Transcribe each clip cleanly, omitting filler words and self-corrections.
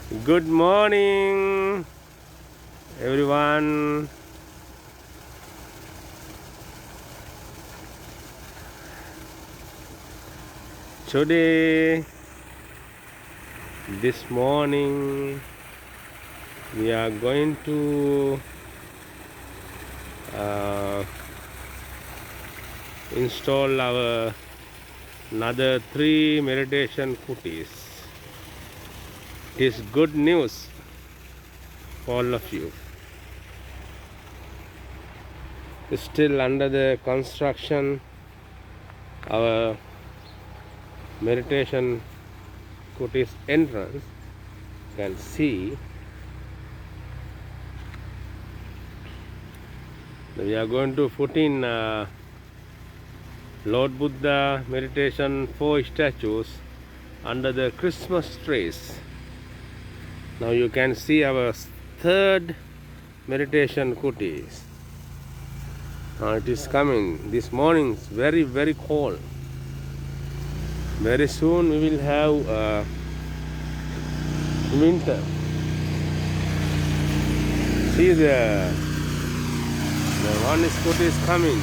Good morning, everyone. Today, this morning, we are going to uh, install our another 3 meditation kutis. It is good news for all of you. Still under the construction, our meditation kutis entrance. You can see we are going to put in Lord Buddha meditation 4 statues under the Christmas trees. Now you can see our third meditation kutis. It is coming. This morning is very cold. Very soon we will have winter. See the one scooter is coming.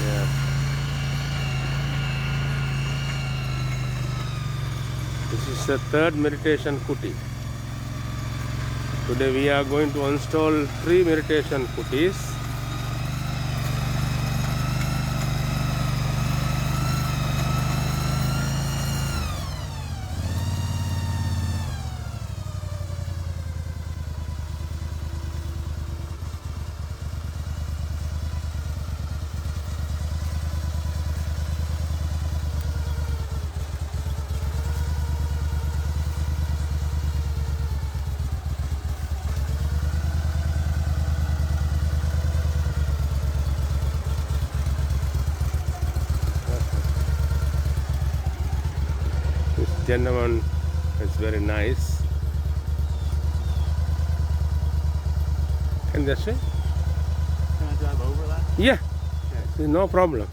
Yeah. This is the third meditation kuti. Today we are going to install 3 meditation kutis. This gentleman is very nice. Can I say? Can I drive over that? Yeah, no problem.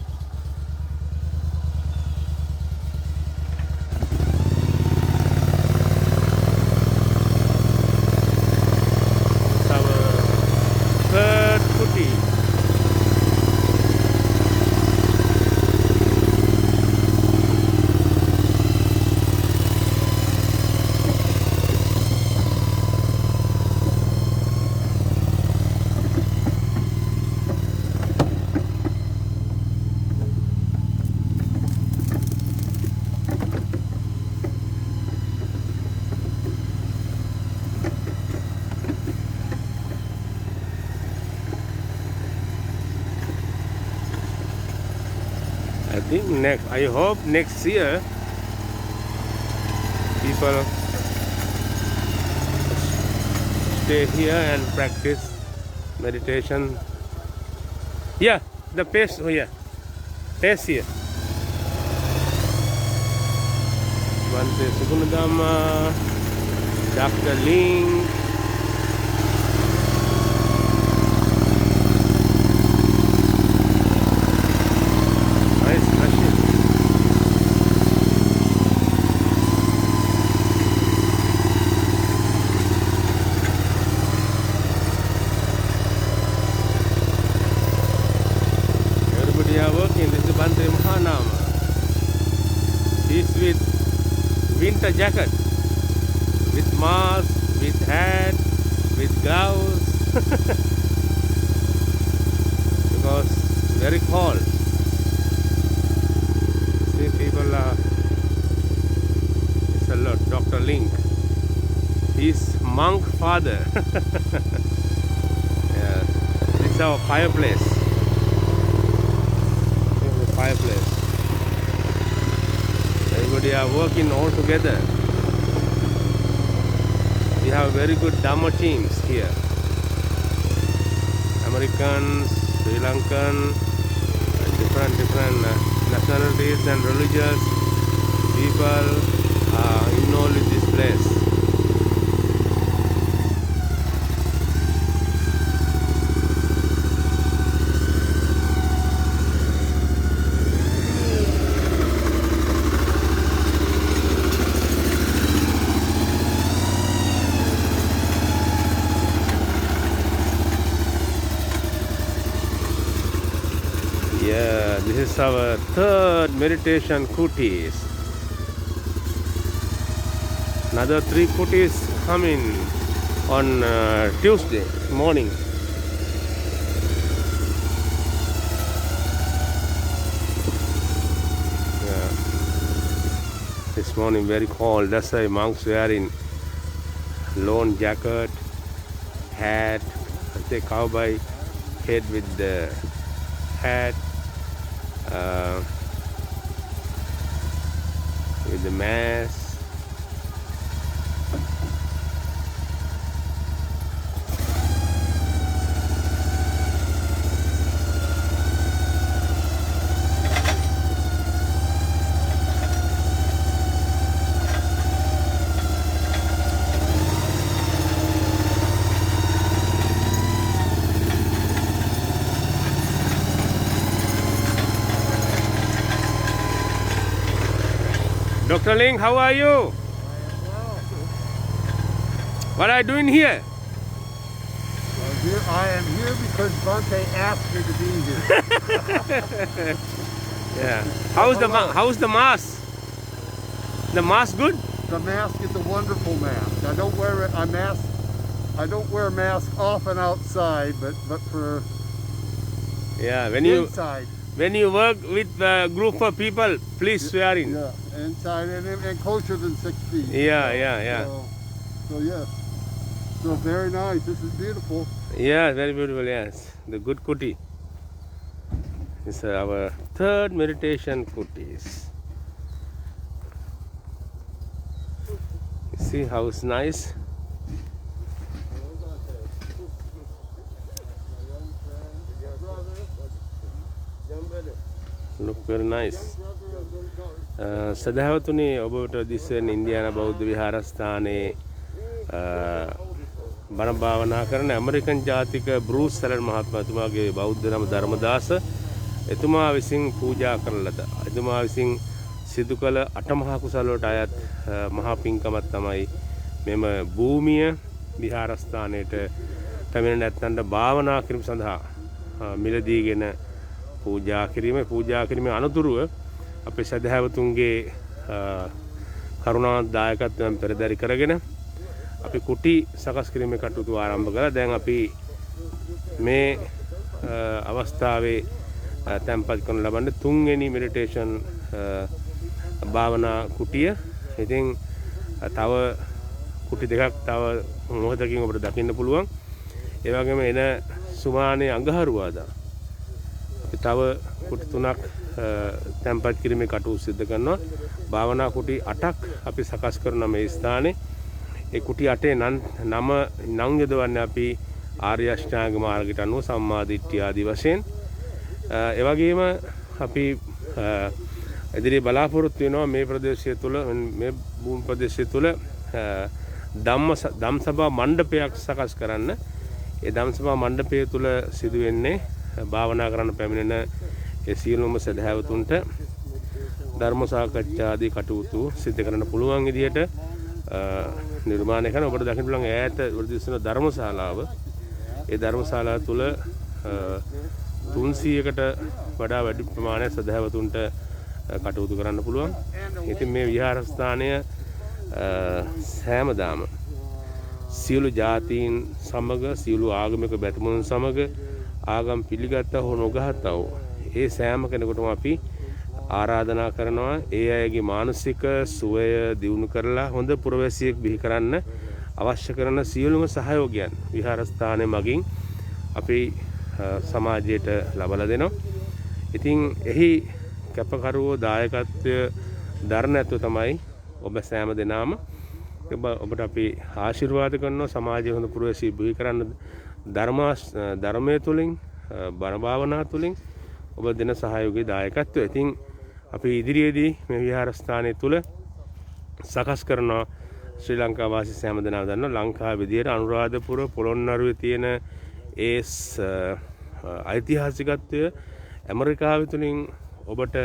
It's our third kuti. I hope next year people stay here and practice meditation. Yeah, the pace here. Pace here. Bante Sugunadama, Dr. Ling. Working. This is Bante Mahanama. He's with winter jacket, with mask, with hat, with gloves, because very cold. See, people are. It's a lot. Dr. Link. He's monk father. Yeah. This is our fireplace. Fireplace. Everybody are working all together. We have very good Dhamma teams here. Americans, Sri Lankan, different nationalities and religious people are involved in this place. This is our third meditation kutis. Another 3 kutis coming on Tuesday morning. Yeah. This morning very cold. That's why monks wearing lawn jacket, hat, say cowboy head with the hat, with the mask. Dr. Ling, how are you? What are you doing here? I am here because Bante asked me to be here. Yeah. How's the mask? The mask good? The mask is a wonderful mask. I don't wear a mask. I don't wear a mask often outside, but for Yeah. inside. When you work with a group of people, please swear in. Yeah, inside and closer than 6 feet. Yeah. So yes. So very nice. This is beautiful. Yeah, very beautiful. Yes, the good kuti. It's our third meditation kutis. See how it's nice. Look very nice. සදහවතුනි ඔබට දිස්වෙන ඉන්දියානා බෞද්ධ විහාරස්ථානයේ බණ භාවනා කරන American ජාතික බෲස් සැලන් මහත්මයාගේ බෞද්ධ නම ධර්මදාස එතුමා විසින් පූජා කරන ලද එතුමා විසින් සිදු කළ අටමහා කුසල වලට අයත් මහා පින්කමක් තමයි මෙම භූමිය විහාරස්ථානයේට පැමිණෙන නැත්නම් භාවනා කිරීම සඳහා මිලදීගෙන පූජා කිරීමේ අනුතුරුව අපේ සදහැවතුන්ගේ කරුණාවන්ත දායකත්වයෙන් පෙරදරි කරගෙන අපි කුටි සකස් කිරීමේ කටයුතු ආරම්භ කළා. දැන් අපි මේ අවස්ථාවේ තැන්පත් කරන ලබන්නේ 3 වෙනි මෙඩිටේෂන් භාවනා කුටිය. ඉතින් තව කුටි දෙකක් තව මොහොතකින් ඔබට දකින්න පුළුවන්. ඒ වගේම එන සුමානේ අඟහරුවාදා අපි තව කුටි 3ක් තැන්පත් කිරීමේ කටයුතු සිදු කරනවා. භාවනා කුටි 8ක් අපි සකස් කරන මේ ස්ථානයේ ඒ කුටි 8 නම් යොදවන්නේ අපි ආර්ය අෂ්ටාංග මාර්ගයට අනුව සම්මා දිට්ඨිය ආදී වශයෙන්. ඒ වගේම අපි ඉදිරියේ බලාපොරොත්තු වෙනවා මේ ප්‍රදේශය තුල මේ භූමි ප්‍රදේශය තුල ධම්සභා මණ්ඩපයක් සකස් කරන්න. ඒ ධම්සභා මණ්ඩපය තුල සිදු වෙන්නේ භාවනා කරන්න පැමිණෙන ඒ සියලුම සදහැවතුන්ට ධර්ම සාකච්ඡා ආදී කටයුතු සිදු කරන්න පුළුවන් විදිහට නිර්මාණය කරන ඔබට දකින්න පුළුවන් ඈත වර්ධිස්සන ධර්මශාලාව. ඒ ධර්මශාලාව තුල 300කට වඩා වැඩි ප්‍රමාණයක් සදහැවතුන්ට කටයුතු කරන්න පුළුවන්. ඉතින් මේ විහාරස්ථානය හැමදාම සියලු ජාතීන් සමග සියලු ආගමික බැතිමතුන් සමග ආගම් පිළිගත්තා හෝ නොගත්තා හෝ ඒ සෑම කෙනෙකුටම අපි ආරාධනා කරනවා ඒ අයගේ මානසික සුවය දියුණු කරලා හොඳ පුරවැසියෙක් බිහි කරන්න අවශ්‍ය කරන සියලුම සහයෝගයන් විහාරස්ථානයේ මගින් අපි සමාජයට ලබා දෙනවා. ඉතින් එහි කැපකරුවෝ දායකත්වය දරන ඇතුව තමයි ඔබ සෑම දෙනාම ඔබට අපි ආශිර්වාද කරනවා සමාජයේ හොඳ පුරවැසියෙක් බිහි කරන්න ධර්මයේ තුලින් බණ භාවනා තුලින් ඔබ දෙන සහයෝගයේ දායකත්වය. ඉතින් අපි ඉදිරියේදී මේ විහාරස්ථානයේ තුල සකස් කරන ශ්‍රී ලංකා වාසී සෑම දෙනාම දන්නවා ලංකාවේ විදියට අනුරාධපුර පොළොන්නරුවේ තියෙන ඒ ඓතිහාසිකත්වය ඇමරිකාව තුලින් ඔබට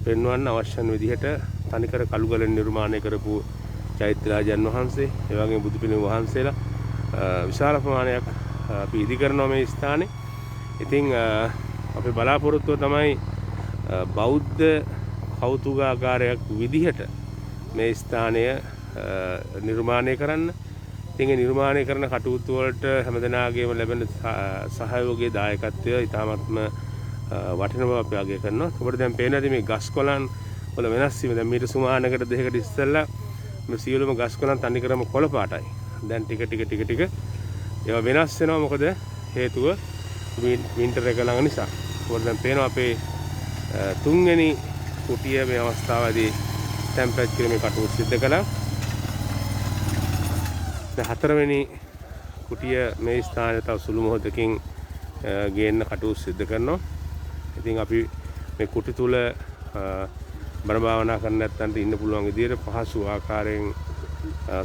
පෙන්වන්න අවශ්‍ය වෙන විදිහට තනිකර කළුගලින් නිර්මාණය කරපු චෛත්‍යරාජයන් වහන්සේ ඒ වගේම බුදු පිළිම වහන්සේලා විශාල ප්‍රමාණයක් අපි ඉදි කරනවා මේ ස්ථානේ. ඉතින් අපේ බලාපොරොත්තුව තමයි බෞද්ධ කෞතුකාගාරයක් විදිහට මේ ස්ථානය නිර්මාණය කරන්න. ඉතින් ඒ නිර්මාණය කරන කටයුතු වලට හැමදෙනාගේම ලැබෙන සහයෝගයේ දායකත්වය ඉතාමත්ම වටින බව අපි අගය කරනවා. ඔබට දැන් පේන ඇති මේ ගස් කොළන් වල වෙනස් වීම. දැන් මීට සුමානකට දෙකකට ඉස්සෙල්ලා මේ සියලුම ගස් කොළන් තනිකරම කොළ පාටයි. දැන් ටික ටික ඒවා වෙනස් වෙනවා. මොකද හේතුව වින්ටර් එක ළඟ නිසා. ඔබට දැන් පේනවා අපේ තුන්වෙනි කුටිය මේ අවස්ථාවේදී ටෙම්පරේචර් කිරීමේ කටයුතු සිදු කළා. දැන් හතරවෙනි කුටිය මේ ස්ථානයේ තව සුළු මොහොතකින් ගේන්න කටයුතු සිදු කරනවා. ඉතින් අපි මේ කුටි තුල බණ භාවනා කරන්න නැත්නම් ඉන්න පුළුවන් විදිහට පහසු ආකාරයෙන්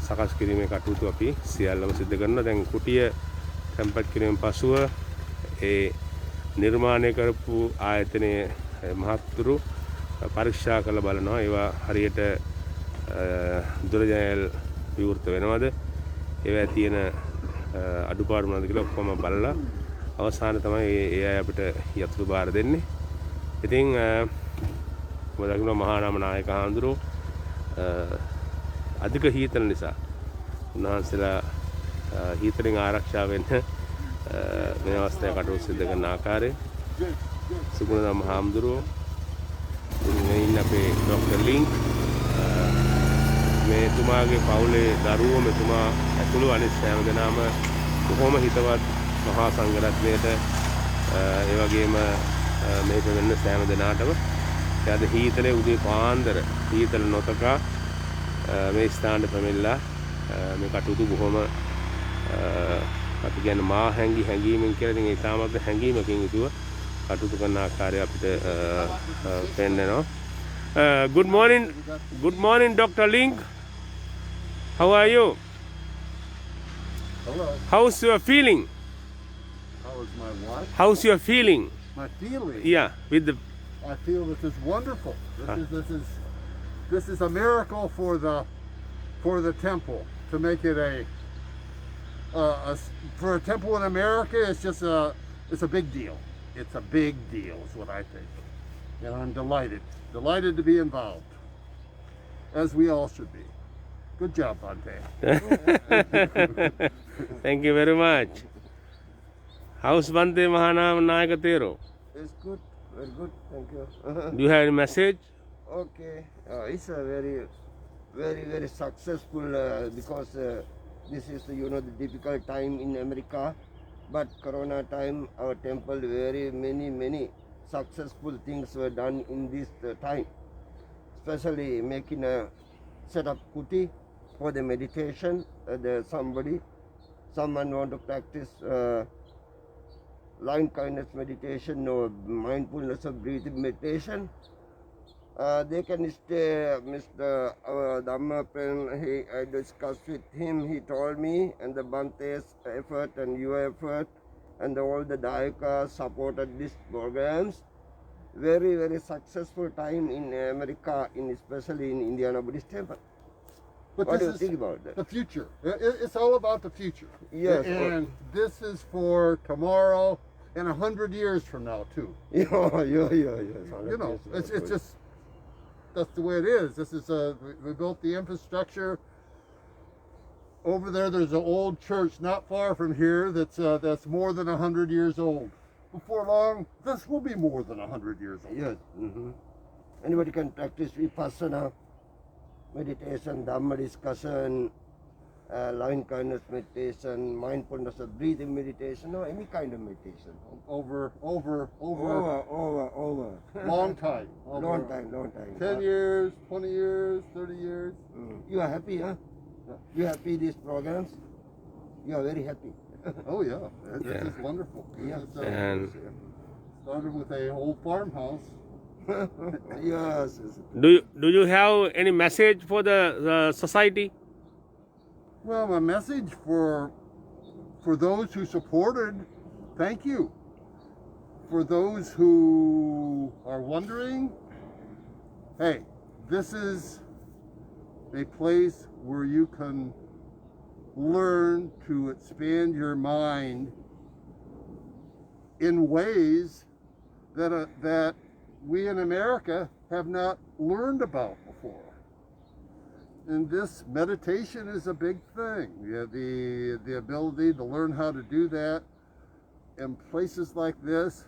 සකස් කිරීමේ කටයුතු අපි සියල්ලම සිදු කරනවා. දැන් කුටිය ටෙම්පරේචර් කිරීමෙන් පසුව ඒ නිර්මාණය කරපු ආයතනයේ මහත්තුරු පරීක්ෂා කරලා බලනවා ඒවා හරියට දුරජනේල් විවෘත වෙනවද, ඒවා තියෙන අඩුපාඩු මොනවද කියලා ඔක්කොම බලලා අවසාන තමයි ඒ අය අපිට යතුරු බාර දෙන්නේ. ඉතින් මොදකින මහා නාම නායක හඳුරෝ අධික හීතල නිසා උන්වහන්සේලා හීතලෙන් ආරක්ෂා වෙන්න මේ අවස්ථාවේ කටයුතු සිදු කරන ආකාරය සුගුණ මහාමුදුරෝ මේ ඉන්න අපේ ડોક્ટર ලින්ක් මේ තුමාගේ පවුලේ දරුවෝ මෙතුමා ඇතුළු අනිත් සෑම දෙනාම බොහොම හිතවත් මහා සංඝරත්නයට ඒ වගේම මේ වෙන්න සෑම දෙනාටම අද හීතලේ උදේ පාන්දර හීතල නොතකා මේ ස්ථානයේ පැමිණලා මේ කටයුතු බොහොම අපි කියන්නේ මා හැංගීමෙන් කියලා ඉතින් ඒ තාමත් හැංගීමකින් යුතුව කටයුතු කරන ආකාරය අපිට පෙන්නනවා. Good morning Dr. Link. How are you? Hello. How's your feeling? How is my what? How's your feeling? My feeling? Yeah, with the I feel this is wonderful. This is a miracle for the temple to make it for a temple in America. It's a big deal. It's a big deal is what I think, and I'm delighted to be involved, as we all should be. Good job, Bante. Thank you very much. How's Bante Mahanam Nayaka Tero? It's good, very good, thank you. Do you have any message? Okay, it's a very successful because this is the difficult time in America, but Corona time our temple many successful things were done in this time, especially making a set up kuti for the meditation. Someone want to practice line kindness meditation or mindfulness of breathing meditation. They can stay. Mr. Dhamma Pen, I discussed with him. He told me, and the Bante's effort and your effort, and all the Dayakas supported these programs. Very successful time in America, especially in Indiana Buddhist Temple. But What do you this think is about that? the future. It's all about the future. Yes. And this is for tomorrow and 100 years from now too. Yeah. You know, it's just that's the way it is. This is we built the infrastructure. Over there, there's an old church not far from here that's more than 100 years old. Before long, this will be more than 100 years old. Yes. Anybody can practice vipassana meditation, Dhamma discussion, loving kindness meditation, mindfulness of breathing meditation, or any kind of meditation. Over Over. long time. Long time. 10 years, 20 years, 30 years. You are happy, huh? You happy these programs? You are very happy. Oh yeah, this Yeah. is wonderful. Yeah. And Started with a old farmhouse. Yes. do you have any message for the society? Well, my message for those who supported, thank you. For those who are wondering, hey, this is a place where you can learn to expand your mind in ways that we in America have not learned about before. And this meditation is a big thing. Yeah, the ability to learn how to do that in places like this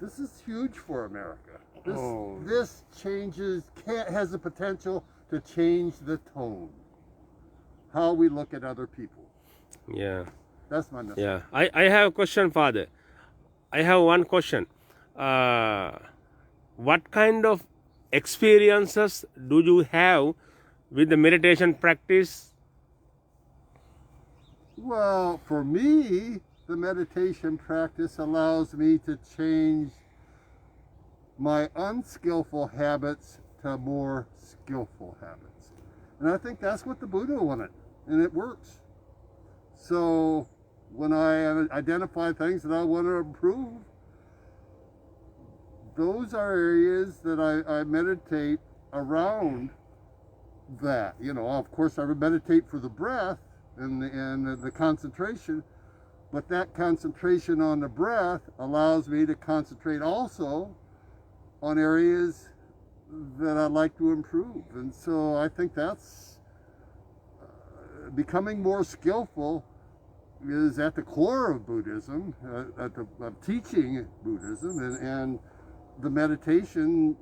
is huge for America. This has the potential to change the tone, how we look at other people. Yeah. That's my message. Yeah. I have a question, Father. I have one question. What kind of experiences do you have with the meditation practice? Well, for me, the meditation practice allows me to change my unskillful habits to more skillful habits. And I think that's what the Buddha wanted, and it works. So when I identify things that I want to improve, those are areas that I meditate around that. You know, of course, I meditate for the breath and the concentration, but that concentration on the breath allows me to concentrate also on areas that I'd like to improve. And so I think that's becoming more skillful is at the core of Buddhism, of teaching Buddhism, and the meditation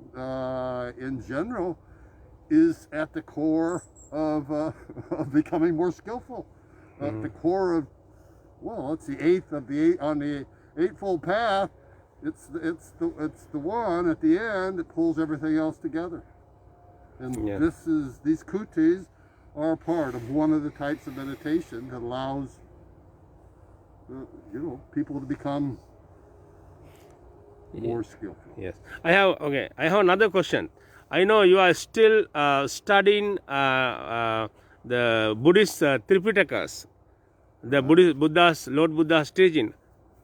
in general is at the core of becoming more skillful. At the core of, well, it's the eighth of the eight on the Eightfold Path. It's the one at the end that pulls everything else together. And these kutis are a part of one of the types of meditation that allows people to become more skillful. Yes. I have another question. I know you are still studying the Buddhist Tripitakas, the Lord Buddha's teaching.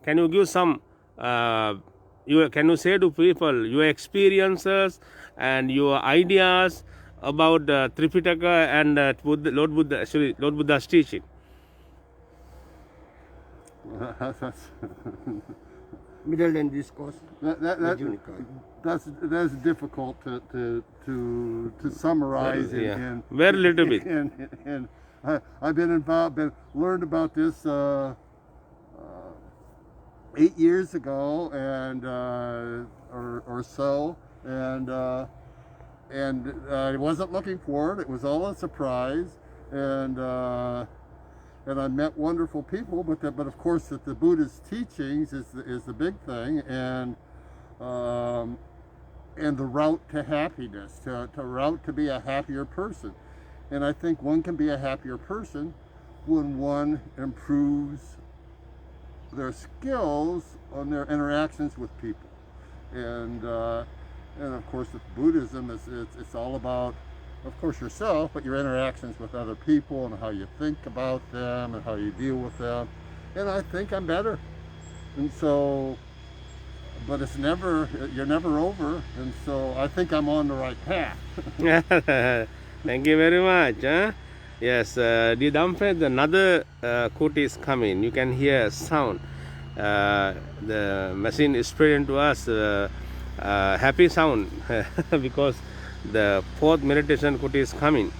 Can you give some? Can you say to people your experiences and your ideas about Tripitaka and Lord Buddha's teaching? Middle and discourse. That's difficult to summarize. In very little bit. And I've been learned about this 8 years ago and or so, and I wasn't looking for it. It was all a surprise, and I met wonderful people. But of course, that the Buddha's teachings is the big thing, and the route to happiness, to route to be a happier person. And I think one can be a happier person when one improves their skills on their interactions with people. And of course, with Buddhism, it's all about, of course, yourself, but your interactions with other people and how you think about them and how you deal with them. And I think I'm better. And so, but you're never over. And so I think I'm on the right path. Thank you very much. Yes, dear Damped, another kuti is coming. You can hear sound. The machine is spreading to us happy sound because the fourth meditation kuti is coming.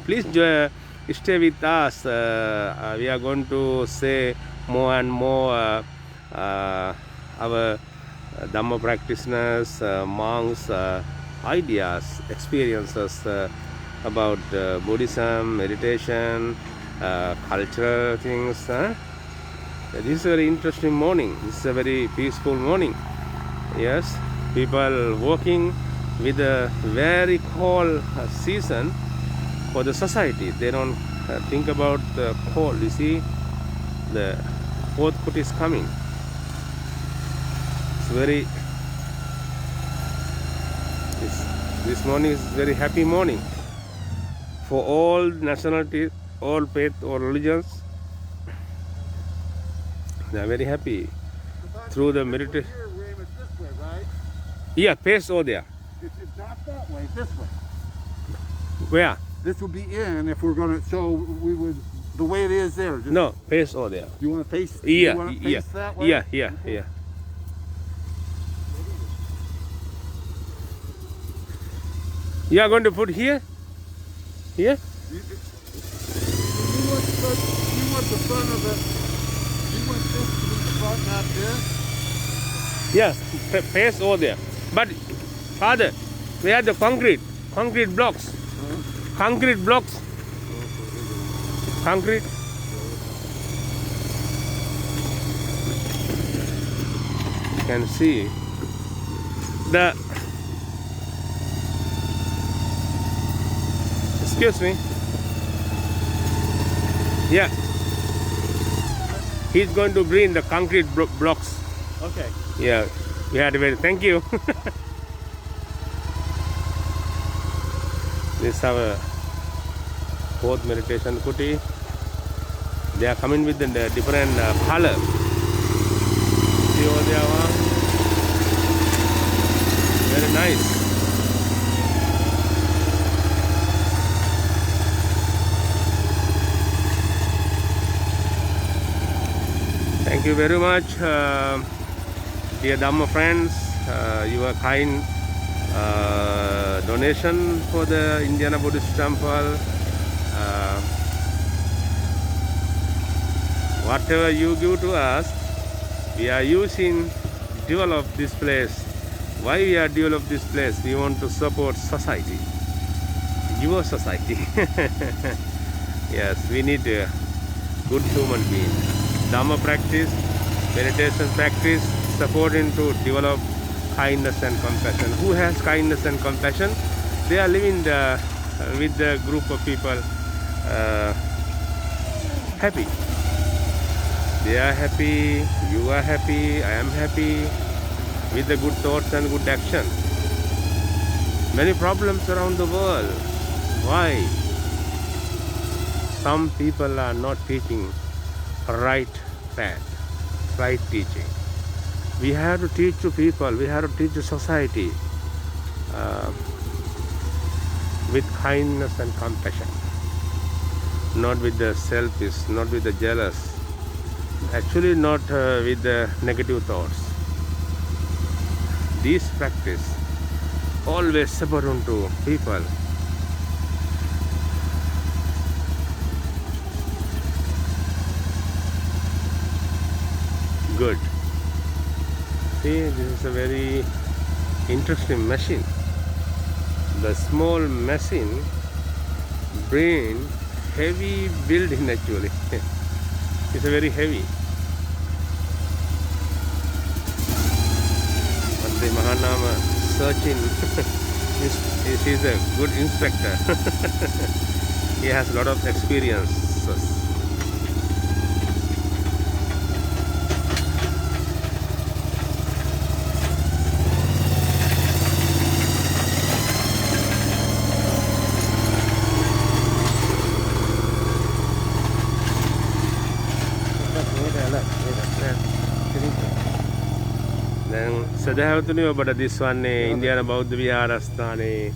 Please stay with us. We are going to say more and more our Dhamma practitioners, monks, ideas, experiences about Buddhism, meditation, cultural things. This is a very interesting morning. This is a very peaceful morning. Yes, people walking with a very cold season for the society. They don't think about the cold. You see, the fourth kuti is coming. It's very. This morning is a very happy morning for all nationalities, all faith, all religions. They are very happy through the meditation. Here, Raymond, this way, right? Yeah, face over there. It's not that way, this way. Where? This would be in if we're going to, so we would, the way it is there. Just, No, face over there. You want to face, Yeah, you want to yeah, face that way? yeah. You are going to put here? Here? You want the front of it. You want this to be the front, not this. Yes, face over there. But Father, where are the concrete blocks? Concrete blocks. Concrete. You can see the. Excuse me. Yeah. He's going to bring the concrete blocks. Okay. Yeah. We had a very. Thank you. This is our fourth meditation kuti. They are coming with the different color. See over there, very nice. Thank you very much, dear Dhamma friends. Your kind donation for the Indiana Buddhist Temple. Whatever you give to us, we are using develop this place. Why we are develop this place? We want to support society, your society. Yes, we need a good human being. Dhamma practice, meditation practice, supporting to develop kindness and compassion. Who has kindness and compassion? They are living with the group of people happy. They are happy, you are happy, I am happy, with the good thoughts and good action. Many problems around the world. Why? Some people are not teaching right path, right teaching. We have to teach to people, we have to teach to society with kindness and compassion, not with the selfish, not with the jealous, actually not with the negative thoughts. This practice always support to people. Good. See, this is a very interesting machine. The small machine bring heavy building actually. It's a very heavy. Mantri Mahanama searching. He's a good inspector. He has a lot of experiences. දැන් සදහැවතුනි ඔබට දිස්වන්නේ ඉන්දියානු බෞද්ධ විහාරස්ථානයේ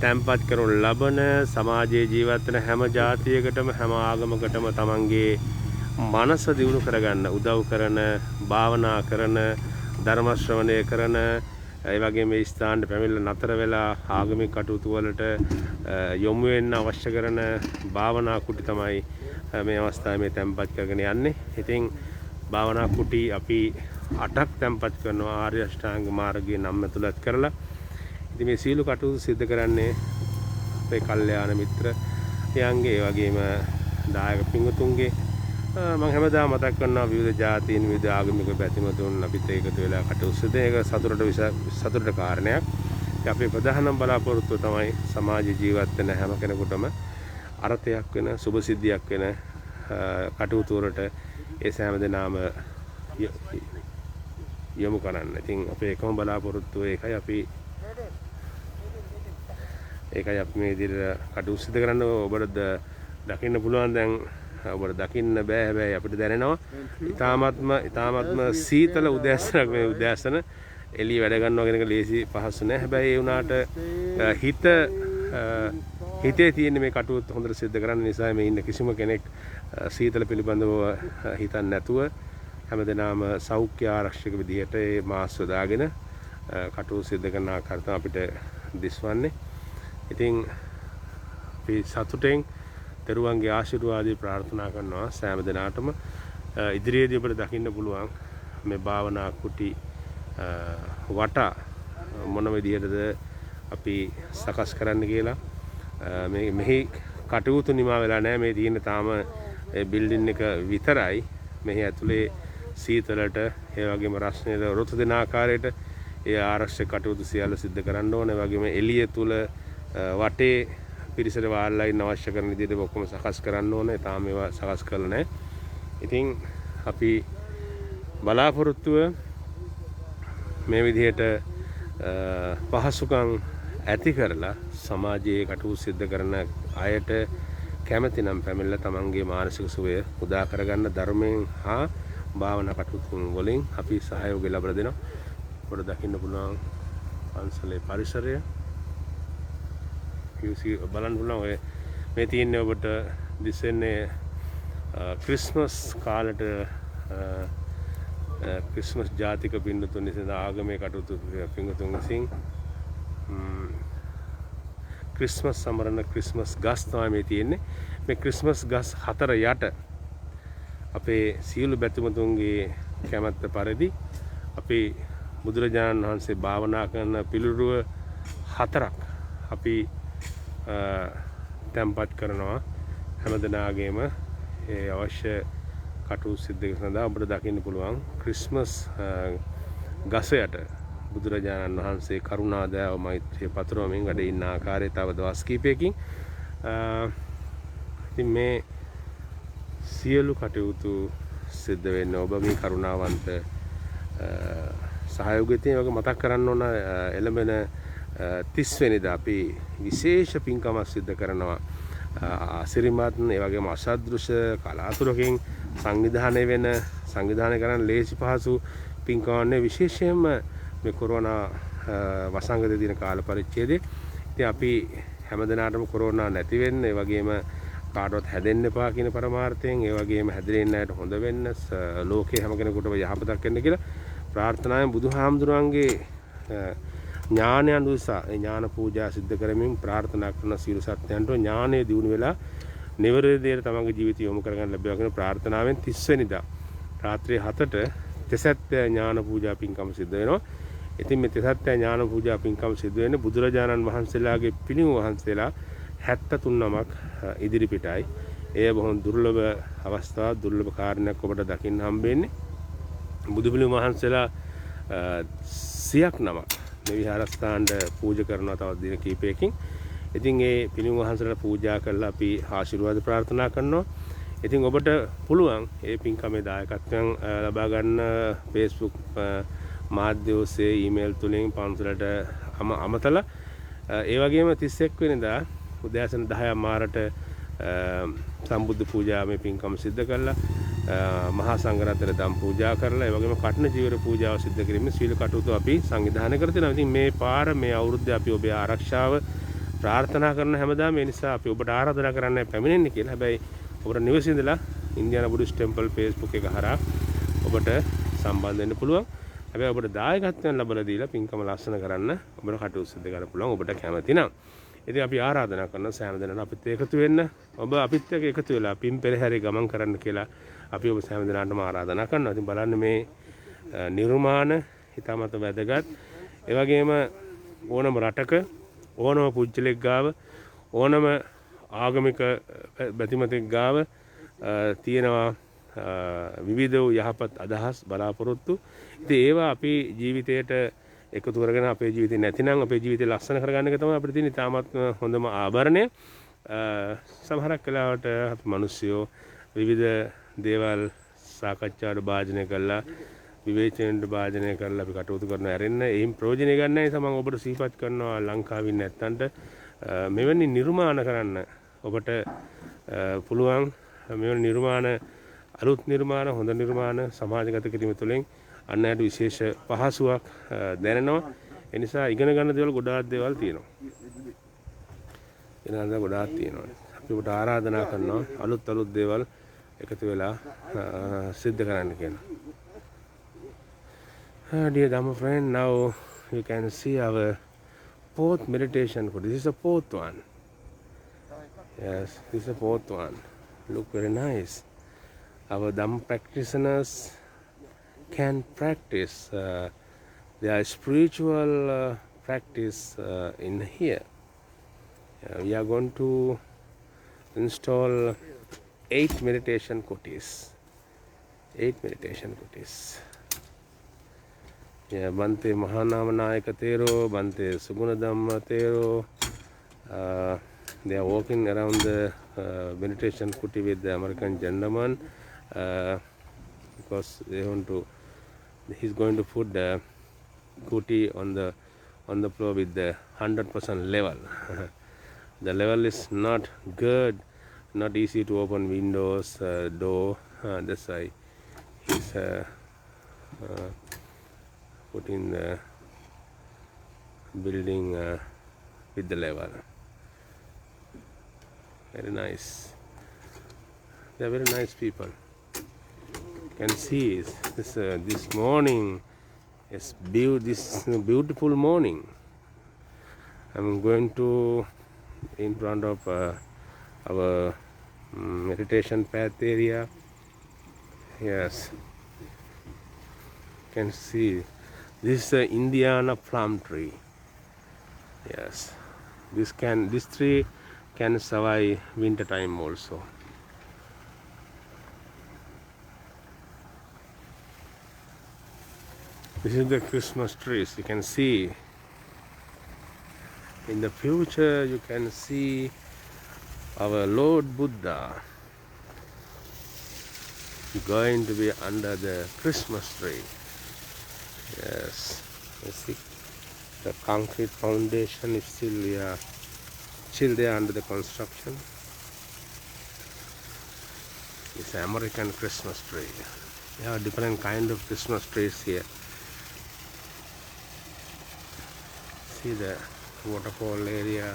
තැන්පත් කරනු ලබන සමාජයේ ජීවත් වෙන හැම ජාතියකටම හැම ආගමකටම තමන්ගේ මනස දියුණු කරගන්න උදව් කරන භාවනා කරන ධර්ම ශ්‍රවණය කරන ඒ වගේම මේ ස්ථානට පැමිණලා නතර වෙලා ආගමික කටයුතු වලට යොමු වෙන්න අවශ්‍ය කරන භාවනා කුටි තමයි මේ අවස්ථාවේ මේ තැන්පත් කරගෙන යන්නේ. ඉතින් භාවනා කුටි අපි 8ක් තැන්පත් කරනවා ආර්ය අෂ්ටාංග මාර්ගයේ නම් ඇතුළත් කරලා. ඉතින් මේ සීල කටයුතු සිදු කරන්නේ අපේ කල්යාණ මිත්‍රයන්ගේ ඒ වගේම දායක පින්වතුන්ගේ මම හැමදාම මතක් කරනවා විවිධ ජාතීන් විවිධ ආගමික පැතිමතුන් අපිත් එකතු වෙලා කටයුතු සිදු ඒක සතුටට කාරණයක්. අපේ ප්‍රධානම බලාපොරොත්තුව තමයි සමාජ ජීවත් වෙන හැම කෙනෙකුටම අර්ථයක් වෙන සුබ සිද්ධියක් වෙන කටයුතු වලට ඒ සෑම දෙනාම යොමු කරන්න. ඉතින් අපේ එකම බලාපොරොත්තුව ඒකයි අපි මේ විදිහට කටයුතු සිදු කරන්න ඔබට දකින්න පුළුවන්. දැන් ඔබට දකින්න බෑ හැබැයි අපිට දැනෙනවා ඉතාමත්ම සීතල උදෑසනක් මේ උදෑසන එළිය වැඩ ගන්නවා කියන එක ලේසි පහසු නෑ. හැබැයි ඒ වුණාට හිතේ තියෙන මේ කටයුත්ත හොඳට සිදු කරන්න නිසා මේ ඉන්න කිසිම කෙනෙක් සීතල පිළිබඳව හිතන්නේ නැතුව හැමදෙනාම සෞඛ්‍ය ආරක්ෂක විදිහට මේ මාස් යොදාගෙන කටයුතු සිදු කරන ආකාරය අපිට දිස්වන්නේ. ඉතින් අපි සතුටෙන් දරුවන්ගේ ආශිර්වාදය ප්‍රාර්ථනා කරනවා සෑම දිනාටම ඉදිරියේදී ඔබට දකින්න පුළුවන් මේ භාවනා කුටි වටා මොන විදිහටද අපි සකස් කරන්න කියලා මෙහි කටයුතු නිමා වෙලා නැහැ මේ තියෙන තාම බිල්ඩින් එක විතරයි මෙහි ඇතුලේ සීතලට ඒ වගේම රස්නේට රොතු දෙන ආකාරයට ඒ ආරක්ෂක කටයුතු සියල්ල සිද්ධ කරන්න ඕනේ. ඒ වගේම එළිය තුල වටේ පිරිසට වාල්ලා ඉන්න අවශ්‍ය කරන විදිහට ඔක්කොම සකස් කරන්න ඕනේ. තාම ඒවා සකස් කරලා නැහැ. ඉතින් අපි බලාපොරොත්තුව මේ විදිහට පහසුකම් ඇති කරලා සමාජයේ කටයුතු සිද්ධ කරන අයට කැමැති නම් පැමිණලා තමන්ගේ මානසික සුවය උදා කරගන්න ධර්මයෙන් හා භාවනා කටයුතු වලින් අපි සහයෝගය ලබා දෙනවා. ඔබට දකින්න පුළුවන් පන්සලේ පරිසරය. බලන්න පුළුවන් ඔය මේ තියෙන්නේ ඔබට දිසෙන්නේ ක්‍රිස්මස් කාලට ක්‍රිස්මස් ජාතික පින්තුන් විසින් ආගමේ කටයුතු පින්තුන් විසින් ක්‍රිස්මස් සමරන ක්‍රිස්මස් ගස් තමයි මේ තියෙන්නේ. මේ ක්‍රිස්මස් ගස් 4 යට අපේ සියලු බැතිමතුන්ගේ කැමැත්ත පරිදි අපි බුදුරජාණන් වහන්සේ භාවනා කරන පිළිරුව 4ක් අපි තැන්පත් කරනවා හැමදෙනාගේම ඒ අවශ්‍ය කටයුතු සිද්ධ කිරීම සඳහා ඔබට දකින්න පුළුවන් ක්‍රිස්මස් ගසයට බුදුරජාණන් වහන්සේ කරුණා දයාව මෛත්‍රිය පතුරවමින් වැඩ ඉන්න ආකාරය තව දවස් කිහිපයකින් ඉතින් මේ සියලු කටයුතු සිද්ධ වෙන්නේ ඔබගේ කරුණාවන්ත සහයෝගයෙන් වගේ මතක් කරන්න ඕන එළඹෙන 30 වෙනිදා අපි විශේෂ පින්කමක් සිද්ධ කරනවා. සිරිමත් ඒ වගේම අසදෘශ්‍ය කලාතුරකින් සංවිධානය කරන්න ලේසි පහසු පින්කමන්නේ විශේෂයෙන්ම මේ කොරෝනා වසංගතයේ දින කාල පරිච්ඡේදයේ ඉතින් අපි හැමදෙනාටම කොරෝනා නැති වෙන්න ඒ වගේම කාටවත් හැදෙන්න එපා කියන පරමාර්ථයෙන් ඒ වගේම හැදෙන්න නැයට හොඳ වෙන්න ලෝකේ හැම කෙනෙකුටම යහපතක් වෙන්න කියලා ප්‍රාර්ථනාවෙන් බුදුහාමුදුරන්ගේ ඥානයන් උදෙසා ඥාන පූජා සිද්ධ කරමින් ප්‍රාර්ථනා කරන සියලු සත්‍යයන්ට ඥානය දිනු වෙලා නිවැරදි දේට තමන්ගේ ජීවිතය යොමු කරගන්න ලැබෙවා කියන ප්‍රාර්ථනාවෙන් 30 වෙනිදා රාත්‍රියේ 7ට තෙසත්ත්‍ය ඥාන පූජා පින්කම සිද්ධ වෙනවා. ඉතින් මේ තෙසත්ත්‍ය ඥාන පූජා පින්කම සිද්ධ වෙන්නේ බුදුරජාණන් වහන්සේලාගේ පිළිම වහන්සේලා 73 නමක් ඉදිරිපිටයි. එය බොහොම දුර්ලභ අවස්ථාවක් දුර්ලභ කාරණයක් ඔබට දකින්න හම්බෙන්නේ. බුදු පිළිම වහන්සේලා 100ක් නමක් මේ විහාරස්ථානට පූජා කරනවා තව දින කිහිපයකින්. ඉතින් ඒ පිළිම වහන්සේලාට පූජා කරලා අපි ආශිර්වාද ප්‍රාර්ථනා කරනවා. ඉතින් ඔබට පුළුවන් ඒ පින්කමේ දායකත්වයන් ලබා ගන්න Facebook මාධ්‍ය ඔස්සේ ඊමේල් තුලින් පන්සලට අමතලා ඒ වගේම 31 වෙනිදා උදෑසන 10 මාරට සම්බුද්ධ පූජාවේ පින්කම සිද්ධ කරලා මහා සංඝරත්නයට දම් පූජා කරලා ඒ වගේම කඨින ජීවර පූජාව සිද්ධ කිරීමේ සීල කටයුතු අපි සංවිධානය කර තිනවා. ඉතින් මේ පාර මේ අවුරුද්දේ අපි ඔබේ ආරක්ෂාව ප්‍රාර්ථනා කරන හැමදාම මේ නිසා අපි ඔබට ආරාධනා කරන්නයි පැමිණෙන්නේ කියලා. හැබැයි ඔබට නිවසේ ඉඳලා ඉන්දියානා බුද්දිස්ට් ටෙම්පල් Facebook එක හරහා ඔබට සම්බන්ධ වෙන්න පුළුවන්. හැබැයි ඔබට දායකත්වයෙන් ලැබලා දීලා පින්කම ලස්සන කරන්න ඔබට කටයුතු සිදු කරන්න පුළුවන් ඔබට කැමති නම්. ඉතින් අපි ආරාධනා කරන සෑම දෙනාට අපිත් එකතු වෙන්න ඔබ අපිත් එක්ක එකතු වෙලා පින් පෙරහැරේ ගමන් කරන්න කියලා අපි ඔබ සෑම දෙනාටම ආරාධනා කරනවා. ඉතින් බලන්න මේ නිර්මාණ හිතාමත වැදගත්. ඒ වගේම ඕනම රටක ඕනම පුජ්‍යලෙක් ගාව ඕනම ආගමික බැතිමතෙක් ගාව තියෙනවා විවිධ වූ යහපත් අදහස් බලාපොරොත්තු. ඉතින් ඒවා අපි ජීවිතයට එකතු කරගෙන අපේ ජීවිතේ නැතිනම් අපේ ජීවිතේ ලස්සන කරගන්න එක තමයි අපිට තියෙන තාමත් හොඳම ආභරණය. සමහරක් වෙලාවට අපි මිනිස්සුયો විවිධ දේවල් සාකච්ඡාවට භාජනය කළා විවේචනයට භාජනය කරලා අපි කටයුතු කරන ඇරෙන්න එයින් ප්‍රයෝජනය ගන්න නිසා මම ඔබට සිහිපත් කරනවා ලංකාවේ නැත්තන්ට මෙවැනි නිර්මාණ කරන්න ඔබට පුළුවන්. මෙවැනි නිර්මාණ අලුත් නිර්මාණ හොඳ නිර්මාණ සමාජගත කිරීම තුළින් අන්න ඇයට විශේෂ පහසුවක් දැනෙනවා. ඒ නිසා ඉගෙන ගන්න දේවල් ගොඩාක් දේවල් තියෙනවා. ගොඩාක් තියෙනවා. අපි ඔබට ආරාධනා කරනවා අලුත් දේවල් එකතු වෙලා සිද්ධ කරන්න කියලා. Dear Dhamma friend, now you can see our fourth meditation kuti. This is the fourth one. Yes, this is the fourth one. Look very nice. Our Dhamma practitioners can practice their spiritual practice in here. We are going to install 8 meditation kutis. 8 meditation kutis. Yeah, Bante Mahanamanayaka Tero, Bante Sugunadhamma Tero. They are walking around the meditation kuti with the American gentleman because they want to. He's going to put the kuti on the floor with the 100% level. The level is not good, not easy to open windows, door. That's why he's putting the building with the level. Very nice. They are very nice people. You can see this morning. This beautiful morning. I'm going to in front of our meditation path area. Yes, you can see this is Indiana plum tree. Yes, this tree can survive winter time also. This is the Christmas trees. You can see in the future you can see our Lord Buddha going to be under the Christmas tree. Yes, you see the concrete foundation is still there under the construction. It's an American Christmas tree. We have different kind of Christmas trees here. See the waterfall area.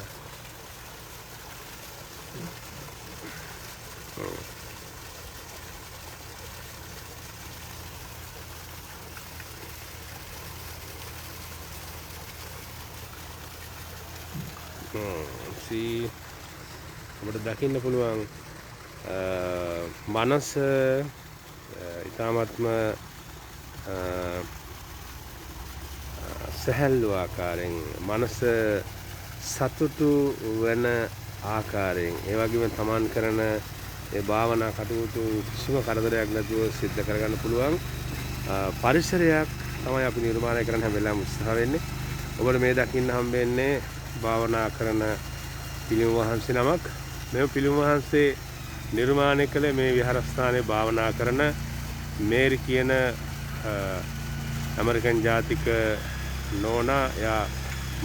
See, අපිට දකින්න පුළුවන් මනස ඉතාමත්ම සැහැල්ලු ආකාරයෙන් මනස සතුටු වෙන ආකාරයෙන් ඒ වගේම තමන් කරන ඒ භාවනා කටයුතු කිසිම කරදරයක් නැතුව සිද්ධ කරගන්න පුළුවන් පරිසරයක් තමයි අපි නිර්මාණය කරන්න හැම වෙලාවෙම උත්සාහ වෙන්නේ. ඔබට මේ දකින්න හම්බෙන්නේ භාවනා කරන පිළිම වහන්සේ නමක්. මේ පිළිම වහන්සේ නිර්මාණය කළ මේ විහාරස්ථානයේ භාවනා කරන මේරි කියන ඇමරිකන් ජාතික නෝනා යා